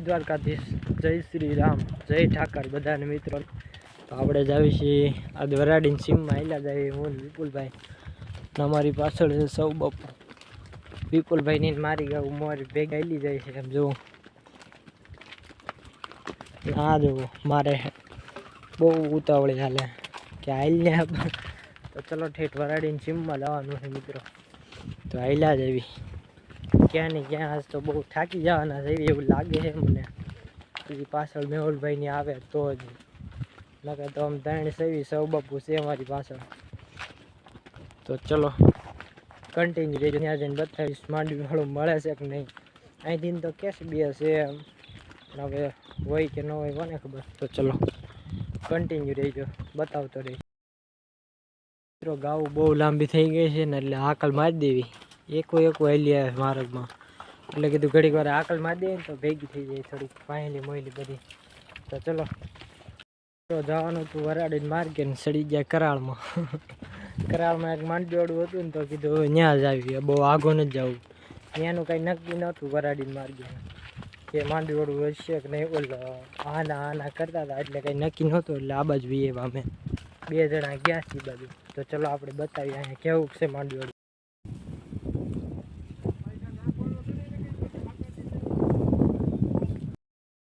દ્વારકાધીશ, જય શ્રી રામ, જય ઠાકર બધાને મિત્રો. તો આપણે જ આવી છીએ આ વરાડીની સીમમાં આવેલા જાય. હું વિપુલભાઈ, અમારી પાછળ છે સૌ બાપુ. વિપુલભાઈની મારી ગાઉ મારી ભેગા આવેલી જાય છે. એમ જોવું આ જોવું મારે બહુ ઉતાવળી હાલે કે હાલને. તો ચલો ઠેઠ વરાડીની સીમમાં જવાનું છે મિત્રો. તો હાલ્યા જ આવી ક્યાં ને ક્યાં. આજ તો બહુ થાકી જવાના છે એવું લાગે છે મને. પછી પાછળ મેહુલભાઈની આવે તો જ, નકર તો આમ 3 સૌ બાપુ છે અમારી પાછળ. તો ચલો કન્ટિન્યુ રહેજો. ત્યાં જઈને બતાવીશ માંડવી વાળું મળે છે કે નહીં. અહીંથી તો કેસ બે છે એમ, હવે હોય કે ન હોય કોને ખબર. તો ચલો કન્ટિન્યુ રહેજો, બતાવતો રહીશ. મિત્રો ગાવું બહુ લાંબી થઈ ગઈ છે ને, એટલે હાકલ મારી દેવી. એકો હેલી આવે માર્ગમાં, એટલે કીધું ઘડીક વાર હાકલ મારી દે ને તો ભેગી થઈ જાય થોડીક પાયેલી મોયલી બધી. તો ચલો જવાનું તું વરાડીને માર્ગે ને સડી જાય કરાળમાં. કરાળમાં એક માંડવીવાળું હતું ને તો કીધું ત્યાં જ આવી, બહુ આગો નથી જવું. ત્યાંનું કાંઈ નક્કી નહોતું વરાડીને માર્ગે કે માંડવીવાળું હશે કે નહીં. બોલો આના કરતા હતા એટલે કંઈ નક્કી નહોતું. એટલે આ બાજુ એવા અમે 2 જણા ગયા છીએ બાજુ. તો ચલો આપણે બતાવીએ અહીંયા કેવું છે માંડવીવાળું.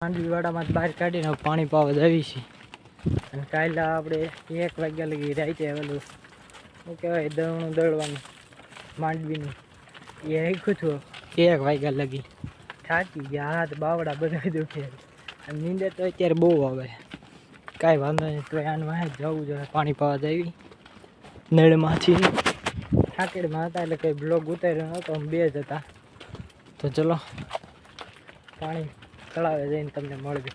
માંડવીવાડામાં બહાર કાઢીને પાણી પાવા આવી છે. અને કાલે આપણે 1 વાગ્યા લગી રાતે આવેલું શું કહેવાય દળનું દળવાનું માંડવીનું એ રાખ્યું હતું 1 વાગ્યા લગી. થાકી ગયા, હાથ બાવડા બધા દુખે. અને નીંદર તો અત્યારે બહુ આવે. કાંઈ વાંધો નહીં, તો આને વાંહે જવું જોઈએ પાણી પાવા જવી. નળમાંથી ઠાકેડમાં હતા એટલે કંઈ બ્લોગ ઉતાર્યો નહોતો, આમ 2 જ હતા. તો ચલો પાણી તળાવે જઈને તમને મળજો.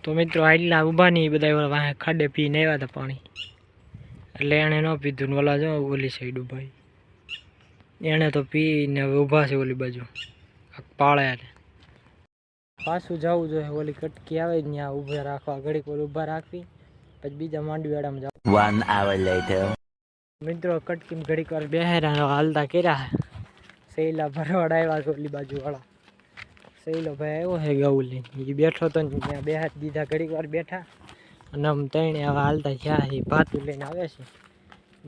તો મિત્રો આટલા ઊભા નહીં બધા વાહે ખાડે પીને આવ્યા હતા પાણી, એટલે એણે ન પીધું. ને ઓલા જો ઓલી સાઈડ ઊભા, એણે તો પીને હવે ઊભા છે ઓલી બાજુ પાળ્યા. પાછું જવું જોઈએ, ઓલી કટકી આવે ત્યાં ઊભા રાખવા, ઘડીક વાર ઊભા રાખવી, પછી બીજા માંડવીવાડામાં જાવ. 1 hour later. મિત્રો કટકીમાં ઘડીક વાર બેહેરા હાલતા કર્યા. સહેલા ભરવાડ આવ્યા છે ઓલી બાજુ વાળા. સહેલો ભાઈ આવ્યો છે ગાવું લઈને, એ બેઠો તો ત્યાં બે હાથ દીધા, ઘડીક વાર બેઠા. અને આમ 3 હવે હાલતા થયા. એ ભાતું લઈને આવે છે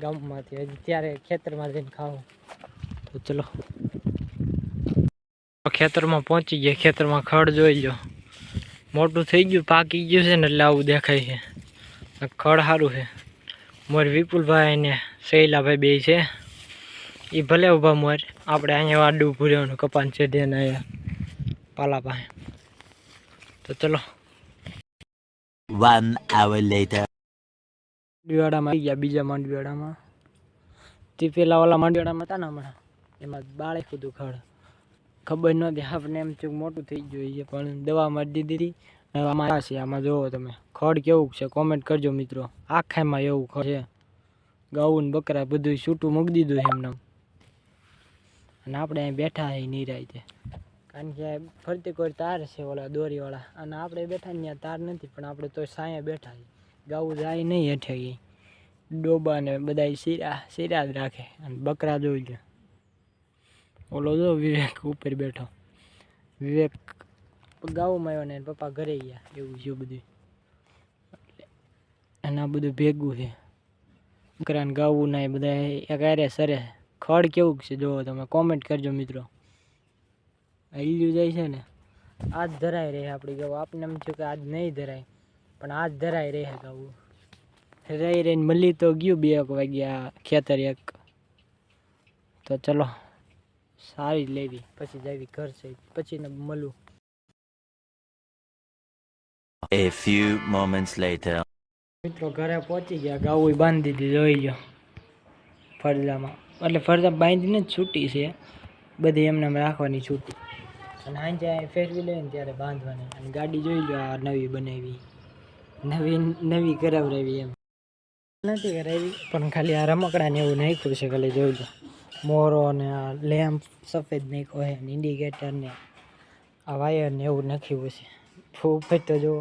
ગામમાંથી, હજી ત્યારે ખેતરમાં જઈને ખાવું. તો ચલો ખેતરમાં પહોંચી ગયા. ખેતરમાં ખડ જોઈ લો, મોટું થઈ ગયું, પાકી ગયું છે ને એટલે આવું દેખાય છે. ખડ સારું છે. મોર વિપુલભાઈ ને શૈલાભાઈ 2 છે. એ ભલે ઊભા મોર, આપણે અહીંયા આડું ઊભું રહેવાનું કપાન ચઢે ને અહીંયા પાલા પાસે. તો ચલો 1 hour later. માંડવીવાડામાં આવી ગયા, બીજા માંડવીવાડામાં. તે પેલા ઓલા માંડવીવાડામાં હતા ને હમણાં, એમાં બાળે કીધું ખડ ખબર નહોતી આપણને, એમ ચૂક મોટું થઈ ગયું છે. પણ દવા મારી દીધી. આમાં છે, આમાં જોવો તમે ખડ કેવું છે કોમેન્ટ કરજો મિત્રો. આખામાં એવું ખડ છે, ગાઉન બકરા બધું છૂટું મૂકી દીધું છે એમને. અને આપણે અહીં બેઠા છે નિરાંતે, કારણ કે ફરતી કોઈ તાર છે ઓલા દોરીવાળા, અને આપણે બેઠા ને ત્યાં તાર નથી, પણ આપણે તો સાયા બેઠા છે. ગાવું જાય નહીં હેઠે ગઈ ડોબા ને બધા શીરા જ રાખે. અને બકરા જોઈ લે, ઓલો જો વિવેક ઉપર બેઠો. વિવેક ગાઉમાં આવ્યો ને પપ્પા ઘરે ગયા, એવું છે બધું. અને આ બધું ભેગું છે, બકરાને ગાવું ના બધા એક આરે સરે. ખડ કેવું છે જોવો તમે, કોમેન્ટ કરજો મિત્રો. હિલ્યું જાય છે ને, આજ ધરાઈ રહે આપણી ગાવું. આપણને એમ થયું કે આજ નહીં ધરાય, પણ આજ ધરાઈ રહે ગાવું. રહી રહીને મળી તો ગયું 2 વાગ્યા ખેતર એક. તો ચલો સારી લેવી, પછી જાવી ઘર છે, પછી ને મળું. A few moments later. મિત્રો ઘરે પહોંચી ગયા, ગાવું બાંધી દીધી જોઈ લો ફરજામાં. એટલે ફરજા બાંધીને જ છૂટી છે બધી, એમને રાખવાની છૂટી. અને સાંજે ફેરવી લઈએ ને ત્યારે બાંધવાની. અને ગાડી જોઈ લો આ નવી બનાવી, નવી કરાવરાવી. એમ નથી કરાવી, પણ ખાલી આ રમકડાને એવું નાખ્યું છે. ખાલી જોઈ લો મોરો ને આ લેમ્પ સફેદ નાખ્યો છે, ને ઇન્ડિકેટર ને આ વાયર ને એવું નાખ્યું છે. ઉપર તો જો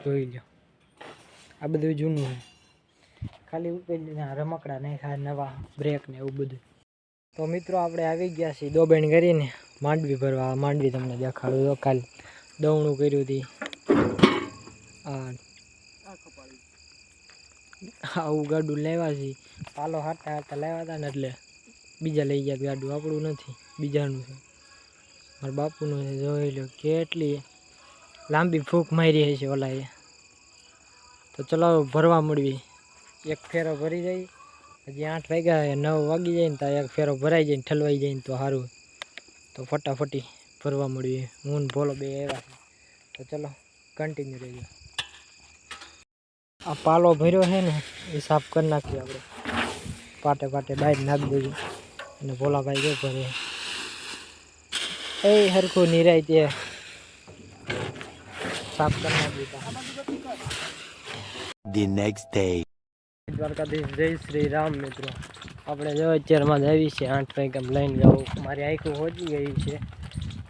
જોઈ લો આ બધું જૂનું છે, ખાલી ઉપર રમકડા નાખ્યા નવા, બ્રેક ને એવું બધું. તો મિત્રો આપણે આવી ગયા છીએ દોબેણ કરીને. માંડવી ભરવા. માંડવી તમને દેખાડું તો કાલ દવણું કર્યું હતી. આવું ગાડું લેવા છે. પાલો હાથતા હાથતા લાવ્યા હતા ને એટલે બીજા લઈ ગયા. ગાડું આપણું નથી, બીજાનું છે, મારા બાપુનું છે. જોઈ લો કેટલી લાંબી ફૂંક મારી છે ઓલાએ. તો ચલો ભરવા મળવી. એક ફેરો ભરી જાય. હજી 8 વાગ્યા 9 વાગી જાય ને તો એક ફેરો ભરાઈ જાય ને ઠલવાઈ જાય ને તો સારું. તો ફટાફટી ભરવા મળીએ. હું ને ભોલો બે આવ્યા છે. તો ચલો કન્ટિન્યુ રહેજો. આ પાલો ભર્યો છે ને એ સાફ કરી નાખીએ આપણે. પાટે પાટે બહાર નાખી દેજો. અને ભોલાભાઈ જો ભરે એ હરખું નિરાય તે સાફ કરી નાખી. The next day. દ્વારકાધીશ જય શ્રી રામ. મિત્રો આપણે જો અત્યારમાં જ આવી છે 8 વાગ્યા લઈને જાઉં. મારી આંખું હોજી ગઈ છે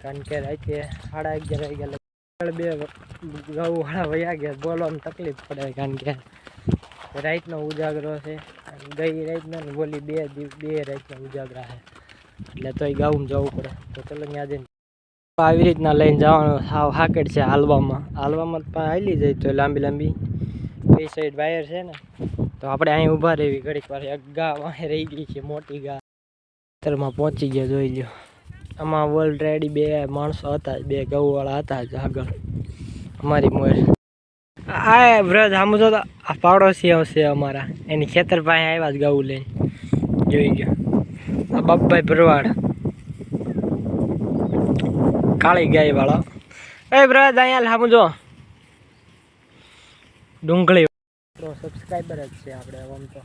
કારણ કે રાતે 11:30 વાગ્યા બે ગૌવાળા વયા ગયા. બોલવામાં તકલીફ પડે કારણ કે રાતનો ઉજાગરો છે. ગઈ રાતનો ને બોલી બે રાતનો ઉજાગરા છે એટલે તોય ગાઉં જવું પડે. તો ચલો ત્યાં જઈને આવી રીતના લઈને જવાનું. સાવ હાકેટ છે હાલવામાં પણ હાલી જાય તો લાંબી બે સાઈડ વાયર છે ને તો આપણે અહીં ઊભા રહેવી ઘડીક વાર. એક ગા વાંહે રહી ગઈ છે, મોટી ગા. ખેતરમાં પહોંચી ગયા. જોઈ લો આમાં ઓલરેડી 2 માણસો હતા, 2 ગૌવાળા હતા જ આગળ અમારી મોર. આ વ્રજ આમ જો આ પાડોશી આવશે અમારા, એની ખેતર પાસે આવ્યા જ ગૌ લઈને. જોઈ ગયો આ બાપભાઈ ભરવાડ કાળી ગાય વાળો. એ વ્રજ અહીંયા સામું જો ડુંગળી સબસ્ક્રાઈબર જ છે આપણે. આમ તો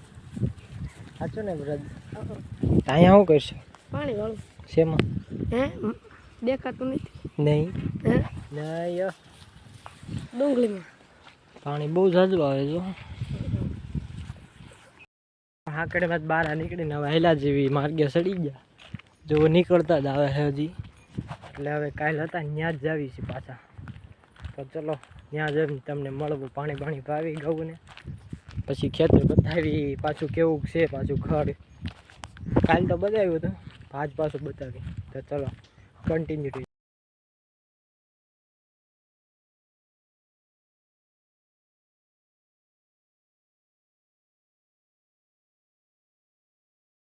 સાચું ને વ્રજ? અહીંયા શું કરશે? પાણી વાળું. શેમાં? દેખાતું નથી. નહીં નહીં ડુંગળીમાં પાણી બહુ ઝાઝું આવે છે. હાકડેમાં બહાર નીકળીને હવે હેલા જેવી માર્ગે સડી ગયા. જો નીકળતા જ આવે છે હજી. એટલે હવે કાલ હતા ત્યાં જ જાવી છે પાછા. તો ચલો ત્યાં જઈને તમને મળવું. પાણી પાવી ગયું ને પછી ખેતર બતાવી પાછું કેવું છે. પાછું ખડ કાલ તો બતાવ્યું હતું, આજ પાછું બતાવી. તો ચલો કન્ટિન્યુ.